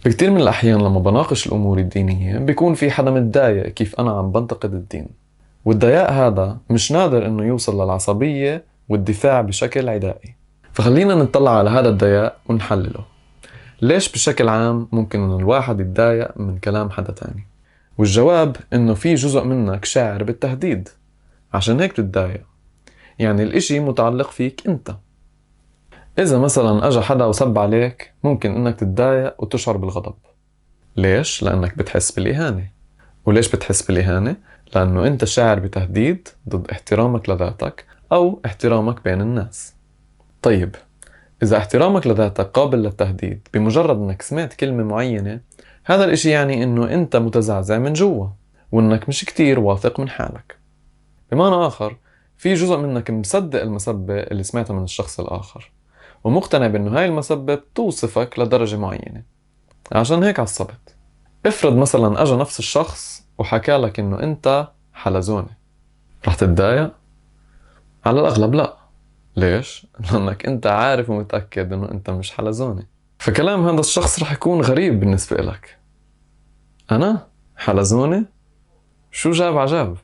بكتير من الأحيان لما بناقش الأمور الدينية بيكون في حدا متضايق كيف أنا عم بنتقد الدين، والضياء هذا مش نادر إنه يوصل للعصبية والدفاع بشكل عدائي. فخلينا نطلع على هذا الضياء ونحلله. ليش بشكل عام ممكن إنه الواحد يتضايق من كلام حدا تاني؟ والجواب إنه في جزء منك شاعر بالتهديد، عشان هيك بتتضايق. يعني الإشي متعلق فيك أنت. إذا مثلا أجا حدا وسب عليك ممكن إنك تتضايق وتشعر بالغضب. ليش؟ لأنك بتحس بالإهانة. وليش بتحس بالإهانة؟ لأنه أنت شاعر بتهديد ضد احترامك لذاتك أو احترامك بين الناس. طيب، إذا احترامك لذاتك قابل للتهديد بمجرد أنك سمعت كلمة معينة، هذا الإشي يعني أنه أنت متزعزع من جوا، وأنك مش كتير واثق من حالك. بمعنى آخر، في جزء منك مصدق المسبة اللي سمعتها من الشخص الآخر، ومقتنع بأنه هاي المسبة بتوصفك لدرجة معينة، عشان هيك عصبت. افرض مثلا اجى نفس الشخص وحكى لك انه انت حلزوني، رح تتضايق؟ على الاغلب لا. ليش؟ لانك انت عارف ومتأكد انه انت مش حلزوني. فكلام هذا الشخص رح يكون غريب بالنسبة لك. انا حلزوني؟ شو جاب عجاب؟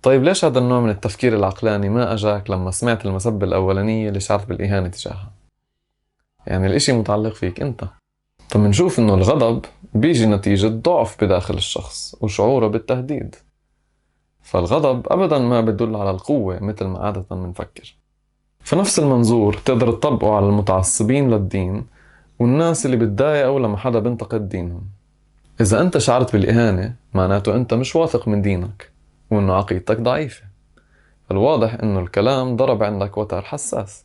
طيب ليش هذا النوع من التفكير العقلاني ما اجاك لما سمعت المسبة الاولانية اللي شعرت بالاهانة تجاهها؟ يعني الاشي متعلق فيك انت. طب نشوف انه الغضب بيجي نتيجة ضعف بداخل الشخص وشعوره بالتهديد. فالغضب أبدا ما بدل على القوة مثل ما عادة منفكر. فنفس المنظور تقدر تطبقه على المتعصبين للدين والناس اللي بتضايقوا لما حدا بينتقد دينهم. إذا أنت شعرت بالإهانة معناته أنت مش واثق من دينك وأنه عقيدتك ضعيفة. فالواضح أنه الكلام ضرب عندك وتر حساس.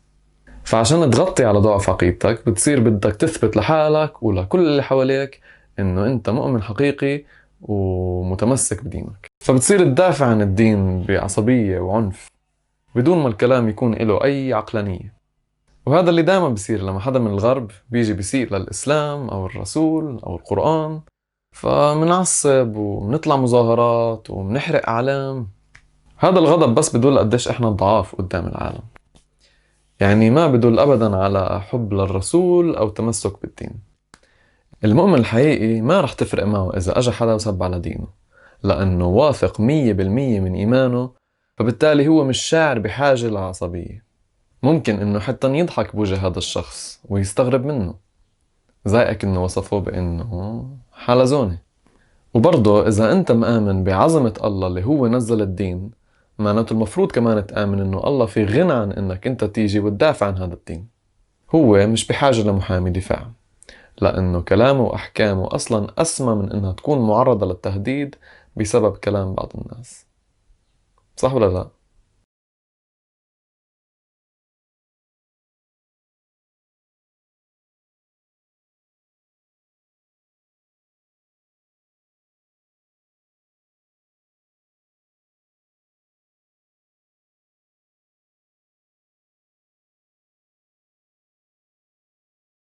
فعشان تغطي على ضعف عقيدتك بتصير بدك تثبت لحالك ولكل اللي حواليك انه انت مؤمن حقيقي ومتمسك بدينك. فبتصير تدافع عن الدين بعصبية وعنف بدون ما الكلام يكون له اي عقلانية. وهذا اللي دائما بصير لما حدا من الغرب بيجي بيسيء للإسلام او الرسول او القرآن، فمنعصب ومنطلع مظاهرات ومنحرق أعلام. هذا الغضب بس بدل قديش احنا ضعاف قدام العالم، يعني ما بدل أبدا على حب للرسول أو تمسك بالدين. المؤمن الحقيقي ما رح تفرق معه إذا أجا حدا وسب على دينه، لأنه واثق 100% من إيمانه، فبالتالي هو مش شاعر بحاجة لعصبية. ممكن إنه حتى يضحك بوجه هذا الشخص ويستغرب منه، زي إنه وصفه بإنه حلزوني. وبرضه إذا أنت مآمن بعظمة الله اللي هو نزل الدين، معناته المفروض كمان تآمن إنه الله في غنى عن إنك أنت تيجي وتدافع عن هذا الدين. هو مش بحاجة لمحامي دفاع، لأنه كلامه وأحكامه أصلا أسمى من إنها تكون معرضة للتهديد بسبب كلام بعض الناس. صح ولا لا؟